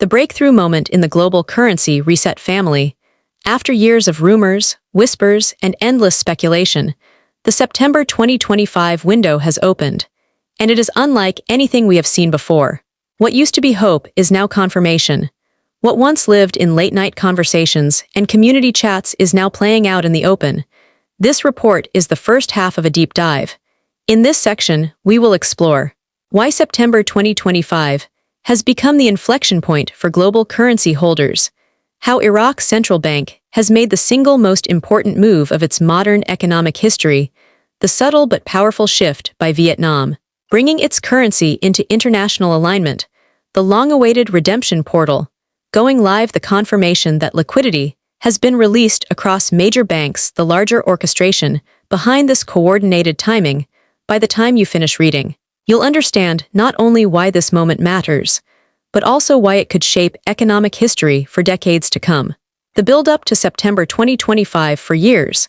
the breakthrough moment in the global currency reset family. After years of rumors, whispers, and endless speculation, the September 2025 window has opened, and it is unlike anything we have seen before. What used to be hope is now confirmation. What once lived in late-night conversations and community chats is now playing out in the open. This report is the first half of a deep dive. In this section, we will explore why September 2025 has become the inflection point for global currency holders, how Iraq's central bank has made the single most important move of its modern economic history, the subtle but powerful shift by Vietnam, bringing its currency into international alignment, the long-awaited redemption portal, going live, the confirmation that liquidity has been released across major banks, the larger orchestration behind this coordinated timing. By the time you finish reading, you'll understand not only why this moment matters, but also why it could shape economic history for decades to come. The build-up to September 2025. For years,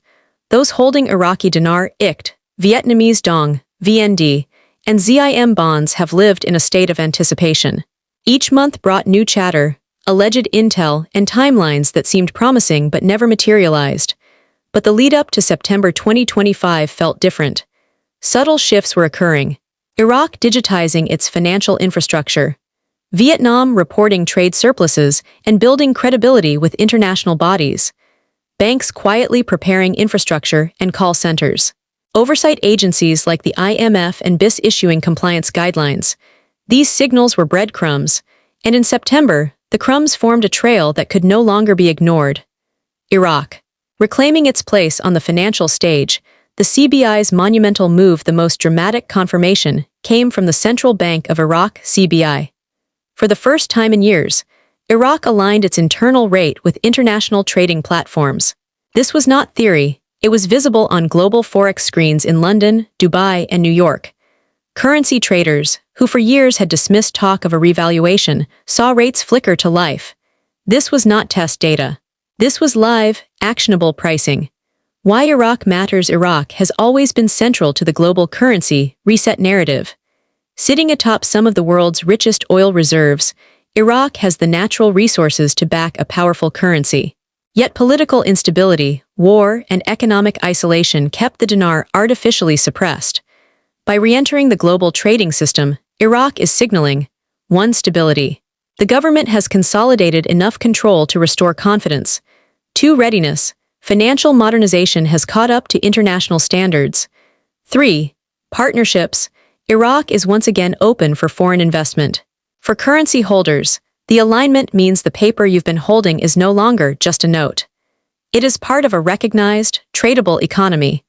those holding Iraqi Dinar, IQD, Vietnamese Dong, VND, and ZIM bonds have lived in a state of anticipation. Each month brought new chatter, alleged intel, and timelines that seemed promising but never materialized. But the lead-up to September 2025 felt different. Subtle shifts were occurring. Iraq digitizing its financial infrastructure, Vietnam reporting trade surpluses and building credibility with international bodies, banks quietly preparing infrastructure and call centers, oversight agencies like the IMF and BIS issuing compliance guidelines. These signals were breadcrumbs, and in September, the crumbs formed a trail that could no longer be ignored. Iraq, reclaiming its place on the financial stage, the CBI's monumental move. The most dramatic confirmation came from the Central Bank of Iraq, CBI. For the first time in years, Iraq aligned its internal rate with international trading platforms. This was not theory, it was visible on global forex screens in London, Dubai, and New York. Currency traders, who for years had dismissed talk of a revaluation, saw rates flicker to life. This was not test data. This was live, actionable pricing. Why Iraq matters. Iraq has always been central to the global currency reset narrative. Sitting atop some of the world's richest oil reserves, Iraq has the natural resources to back a powerful currency. Yet political instability, war, and economic isolation kept the dinar artificially suppressed. By re-entering the global trading system, Iraq is signaling 1. Stability. The government has consolidated enough control to restore confidence. 2. Readiness. Financial modernization has caught up to international standards. 3. Partnerships. Iraq is once again open for foreign investment. For currency holders, the alignment means the paper you've been holding is no longer just a note. It is part of a recognized, tradable economy.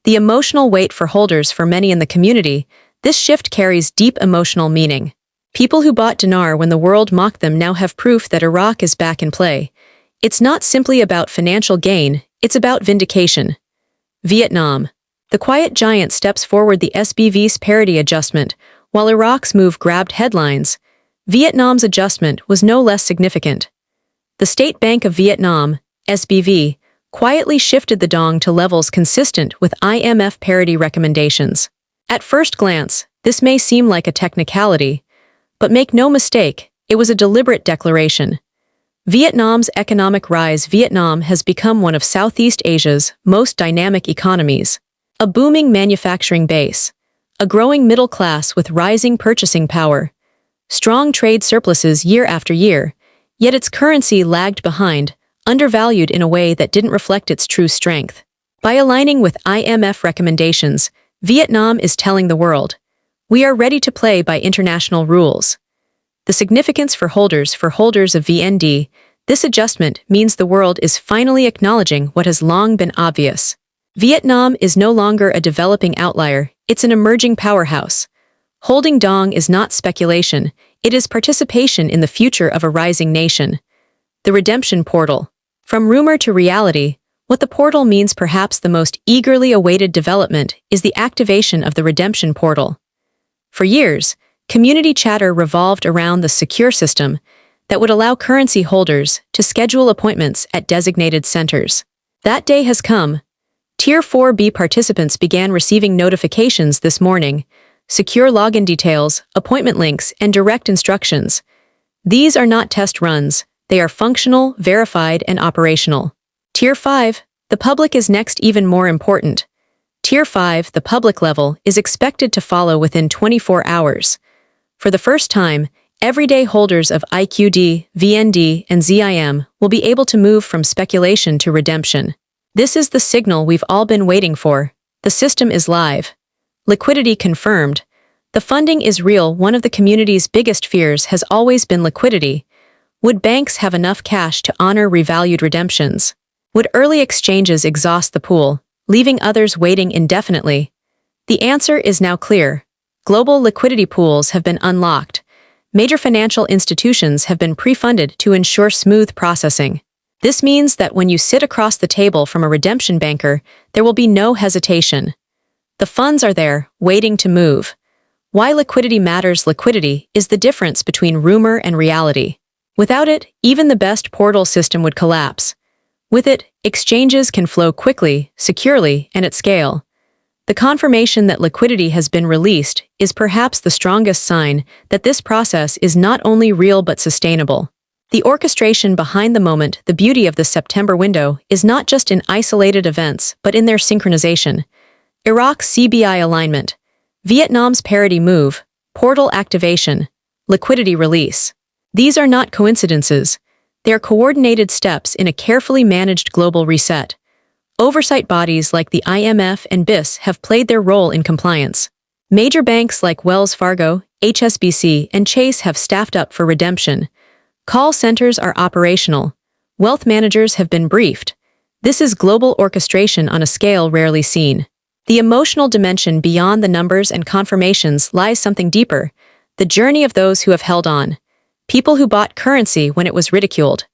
The emotional weight for holders. For many in the community, this shift carries deep emotional meaning. People who bought dinar when the world mocked them now have proof that Iraq is back in play. It's not simply about financial gain, it's about vindication. Vietnam. The quiet giant steps forward. The SBV's parity adjustment. While Iraq's move grabbed headlines, Vietnam's adjustment was no less significant. The State Bank of Vietnam, SBV, quietly shifted the dong to levels consistent with IMF parity recommendations. At first glance, this may seem like a technicality, but make no mistake, it was a deliberate declaration. Vietnam's economic rise. Vietnam has become one of Southeast Asia's most dynamic economies. A booming manufacturing base, a growing middle class with rising purchasing power, strong trade surpluses year after year, yet its currency lagged behind, undervalued in a way that didn't reflect its true strength. By aligning with IMF recommendations, Vietnam is telling the world, we are ready to play by international rules. The significance for holders of VND, this adjustment means the world is finally acknowledging what has long been obvious. Vietnam is no longer a developing outlier, it's an emerging powerhouse. Holding dong is not speculation, it is participation in the future of a rising nation. The redemption portal. From rumor to reality, what the portal means. Perhaps the most eagerly awaited development is the activation of the redemption portal. For years, community chatter revolved around the secure system that would allow currency holders to schedule appointments at designated centers. That day has come. Tier 4B participants began receiving notifications this morning, secure login details, appointment links, and direct instructions. These are not test runs, they are functional, verified, and operational. Tier 5, the public is next even more important. Tier 5, the public level, is expected to follow within 24 hours. For the first time, everyday holders of IQD, VND, and ZIM will be able to move from speculation to redemption. This is the signal we've all been waiting for. The system is live. Liquidity confirmed. The funding is real. One of the community's biggest fears has always been liquidity. Would banks have enough cash to honor revalued redemptions? Would early exchanges exhaust the pool, leaving others waiting indefinitely? The answer is now clear. Global liquidity pools have been unlocked. Major financial institutions have been pre-funded to ensure smooth processing. This means that when you sit across the table from a redemption banker, there will be no hesitation. The funds are there, waiting to move. Why liquidity matters. Liquidity is the difference between rumor and reality. Without it, even the best portal system would collapse. With it, exchanges can flow quickly, securely, and at scale. The confirmation that liquidity has been released is perhaps the strongest sign that this process is not only real but sustainable. The orchestration behind the moment, the beauty of the September window, is not just in isolated events but in their synchronization. Iraq's CBI alignment, Vietnam's parity move, portal activation, liquidity release. These are not coincidences. They are coordinated steps in a carefully managed global reset. Oversight bodies like the IMF and BIS have played their role in compliance. Major banks like Wells Fargo, HSBC, and Chase have staffed up for redemption. Call centers are operational. Wealth managers have been briefed. This is global orchestration on a scale rarely seen. The emotional dimension beyond the numbers and confirmations lies something deeper, the journey of those who have held on. People who bought currency when it was ridiculed.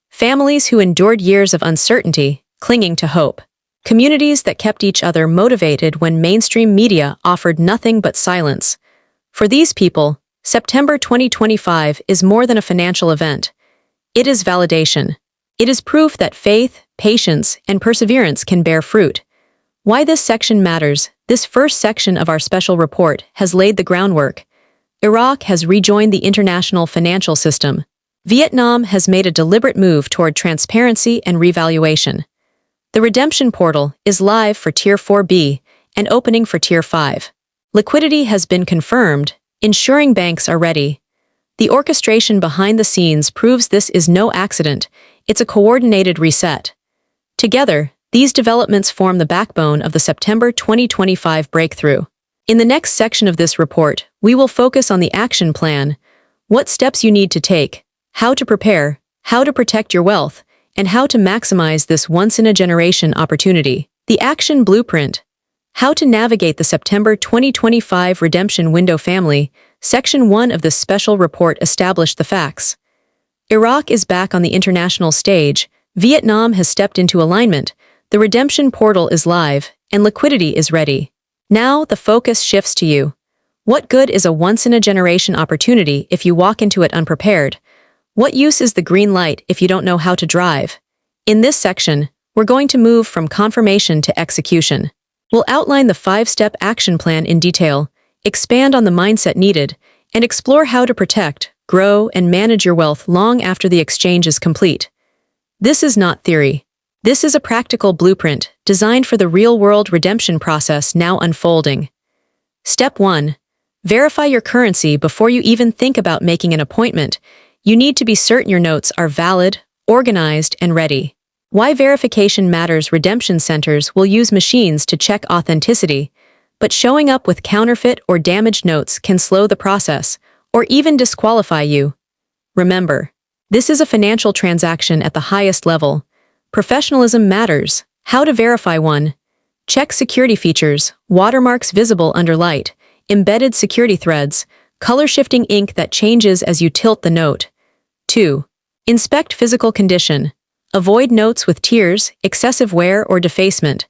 Families who endured years of uncertainty, clinging to hope. Communities that kept each other motivated when mainstream media offered nothing but silence. For these people, September 2025 is more than a financial event. It is validation. It is proof that faith, patience, and perseverance can bear fruit. Why this section matters. This first section of our special report has laid the groundwork. Iraq has rejoined the international financial system. Vietnam has made a deliberate move toward transparency and revaluation. The redemption portal is live for Tier 4B and opening for Tier 5. Liquidity has been confirmed, ensuring banks are ready. The orchestration behind the scenes proves this is no accident, it's a coordinated reset. Together, these developments form the backbone of the September 2025 breakthrough. In the next section of this report, we will focus on the action plan, what steps you need to take, how to prepare, how to protect your wealth, and how to maximize this once-in-a-generation opportunity. The action blueprint. How to navigate the September 2025 redemption window family. Section 1 of this special report established the facts. Iraq is back on the international stage, Vietnam has stepped into alignment, the redemption portal is live, and liquidity is ready. Now the focus shifts to you. What good is a once-in-a-generation opportunity if you walk into it unprepared? What use is the green light if you don't know how to drive? In this section, we're going to move from confirmation to execution. We'll outline the 5-step action plan in detail, expand on the mindset needed, and explore how to protect, grow, and manage your wealth long after the exchange is complete. This is not theory. This is a practical blueprint designed for the real-world redemption process now unfolding. Step 1. Verify your currency before you even think about making an appointment. You need to be certain your notes are valid, organized, and ready. Why verification matters. Redemption centers will use machines to check authenticity, but showing up with counterfeit or damaged notes can slow the process, or even disqualify you. Remember, this is a financial transaction at the highest level. Professionalism matters. How to verify one. Check security features, watermarks visible under light, embedded security threads, color-shifting ink that changes as you tilt the note. 2. Inspect physical condition. Avoid notes with tears, excessive wear, or defacement.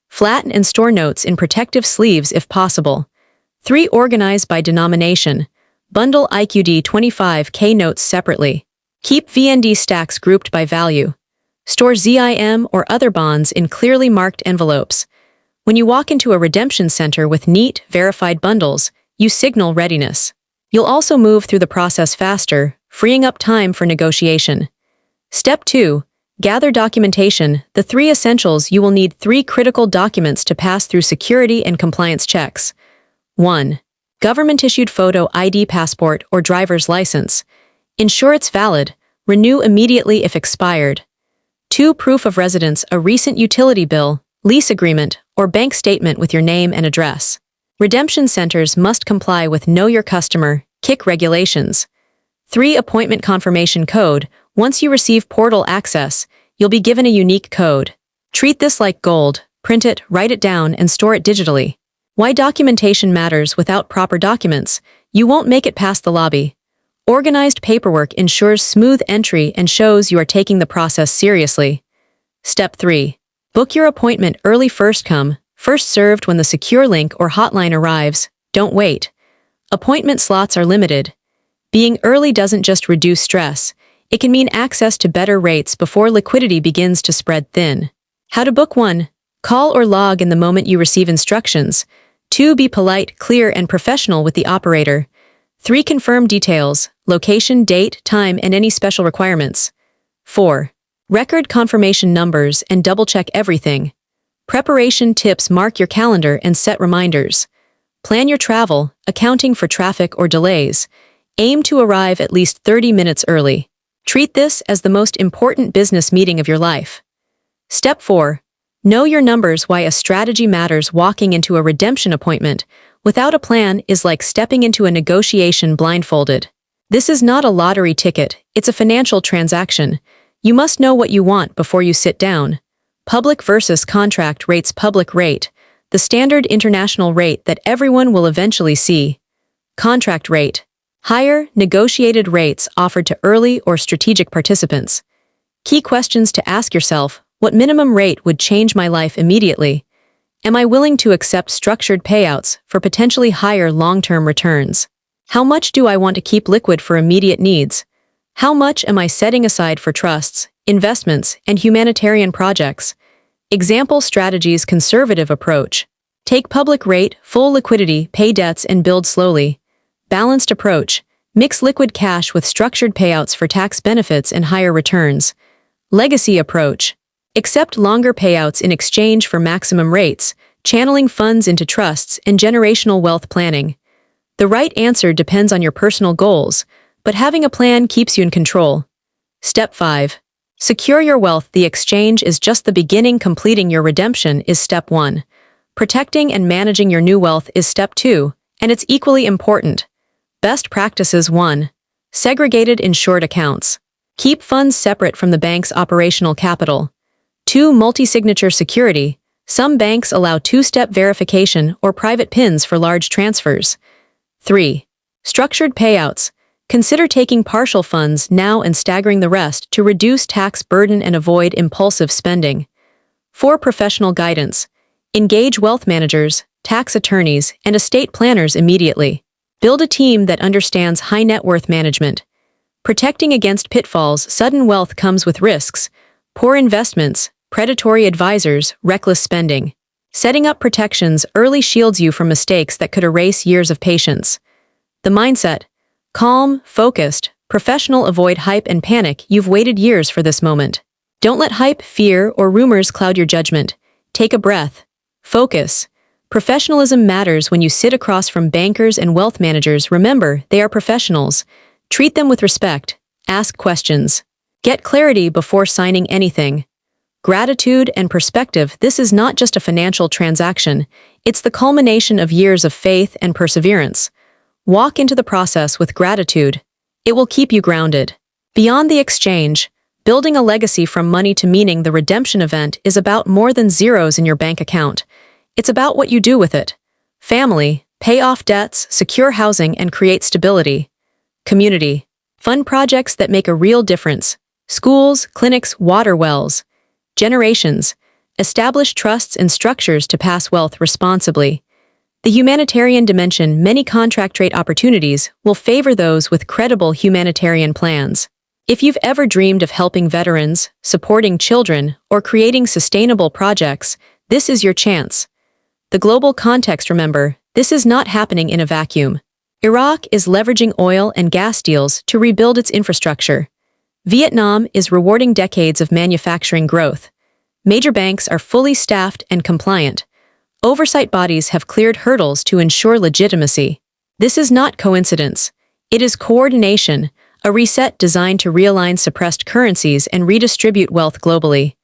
Flatten and store notes in protective sleeves if possible. 3. Organize by denomination. Bundle IQD 25K notes separately. Keep VND stacks grouped by value. Store ZIM or other bonds in clearly marked envelopes. When you walk into a redemption center with neat, verified bundles, you signal readiness. You'll also move through the process faster, freeing up time for negotiation. Step 2. Gather documentation, the 3 essentials. You will need 3 critical documents to pass through security and compliance checks. 1. Government-issued photo ID passport or driver's license. Ensure it's valid. Renew immediately if expired. 2. Proof of residence, a recent utility bill, lease agreement, or bank statement with your name and address. Redemption centers must comply with Know Your Customer, KIC regulations. 3. Appointment confirmation code. Once you receive portal access, you'll be given a unique code. Treat this like gold, print it, write it down, and store it digitally. Why documentation matters. Without proper documents, you won't make it past the lobby. Organized paperwork ensures smooth entry and shows you are taking the process seriously. Step 3. Book your appointment early. First come, first served. When the secure link or hotline arrives, don't wait. Appointment slots are limited. Being early doesn't just reduce stress, it can mean access to better rates before liquidity begins to spread thin. How to book one? Call or log in the moment you receive instructions. 2. Be polite, clear, and professional with the operator. 3. Confirm details, location, date, time, and any special requirements. 4. Record confirmation numbers and double-check everything. Preparation tips: mark your calendar and set reminders. Plan your travel, accounting for traffic or delays. Aim to arrive at least 30 minutes early. Treat this as the most important business meeting of your life. Step 4. Know your numbers. Why a strategy matters. Walking into a redemption appointment without a plan is like stepping into a negotiation blindfolded. This is not a lottery ticket, it's a financial transaction. You must know what you want before you sit down. Public versus contract rates. Public rate, the standard international rate that everyone will eventually see. Contract rate, higher, negotiated rates offered to early or strategic participants. Key questions to ask yourself: what minimum rate would change my life immediately? Am I willing to accept structured payouts for potentially higher long-term returns? How much do I want to keep liquid for immediate needs? How much am I setting aside for trusts, investments, and humanitarian projects? Example strategies: conservative approach. Take public rate, full liquidity, pay debts, and build slowly. Balanced approach. Mix liquid cash with structured payouts for tax benefits and higher returns. Legacy approach. Accept longer payouts in exchange for maximum rates, channeling funds into trusts and generational wealth planning. The right answer depends on your personal goals, but having a plan keeps you in control. Step 5. Secure your wealth. The exchange is just the beginning. Completing your redemption is step 1. Protecting and managing your new wealth is step 2, and it's equally important. Best practices: 1. Segregated insured accounts. Keep funds separate from the bank's operational capital. 2. Multi-signature security. Some banks allow 2-step verification or private PINs for large transfers. 3. Structured payouts. Consider taking partial funds now and staggering the rest to reduce tax burden and avoid impulsive spending. 4. Professional guidance. Engage wealth managers, tax attorneys, and estate planners immediately. Build a team that understands high net worth management. Protecting against pitfalls. Sudden wealth comes with risks: poor investments, predatory advisors, reckless spending. Setting up protections early shields you from mistakes that could erase years of patience. The mindset: calm, focused, professional. Avoid hype and panic. You've waited years for this moment. Don't let hype, fear, or rumors cloud your judgment. Take a breath. Focus. Professionalism matters. When you sit across from bankers and wealth managers, remember, they are professionals. Treat them with respect. Ask questions. Get clarity before signing anything. Gratitude and perspective. This is not just a financial transaction, it's the culmination of years of faith and perseverance. Walk into the process with gratitude. It will keep you grounded. Beyond the exchange, building a legacy from money to meaning. The redemption event is about more than zeros in your bank account. It's about what you do with it. Family, pay off debts, secure housing, and create stability. Community, fund projects that make a real difference. Schools, clinics, water wells. Generations, establish trusts and structures to pass wealth responsibly. The humanitarian dimension. Many contract rate opportunities will favor those with credible humanitarian plans. If you've ever dreamed of helping veterans, supporting children, or creating sustainable projects, this is your chance. The global context. Remember, this is not happening in a vacuum. Iraq is leveraging oil and gas deals to rebuild its infrastructure. Vietnam is rewarding decades of manufacturing growth. Major banks are fully staffed and compliant. Oversight bodies have cleared hurdles to ensure legitimacy. This is not coincidence. It is coordination, a reset designed to realign suppressed currencies and redistribute wealth globally.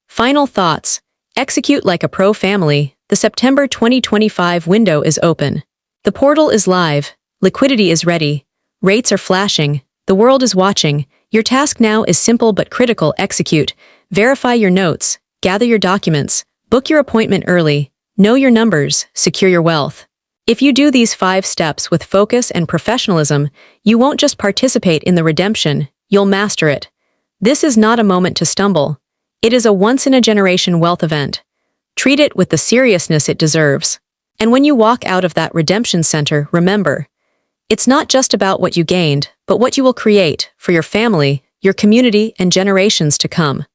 Final thoughts. Execute like a pro family. The September 2025 window is open. The portal is live. Liquidity is ready. Rates are flashing. The world is watching. Your task now is simple but critical. Execute. Verify your notes. Gather your documents. Book your appointment early. Know your numbers. Secure your wealth. If you do these 5 steps with focus and professionalism, you won't just participate in the redemption, you'll master it. This is not a moment to stumble. It is a once-in-a-generation wealth event. Treat it with the seriousness it deserves. And when you walk out of that redemption center, remember, it's not just about what you gained, but what you will create for your family, your community, and generations to come.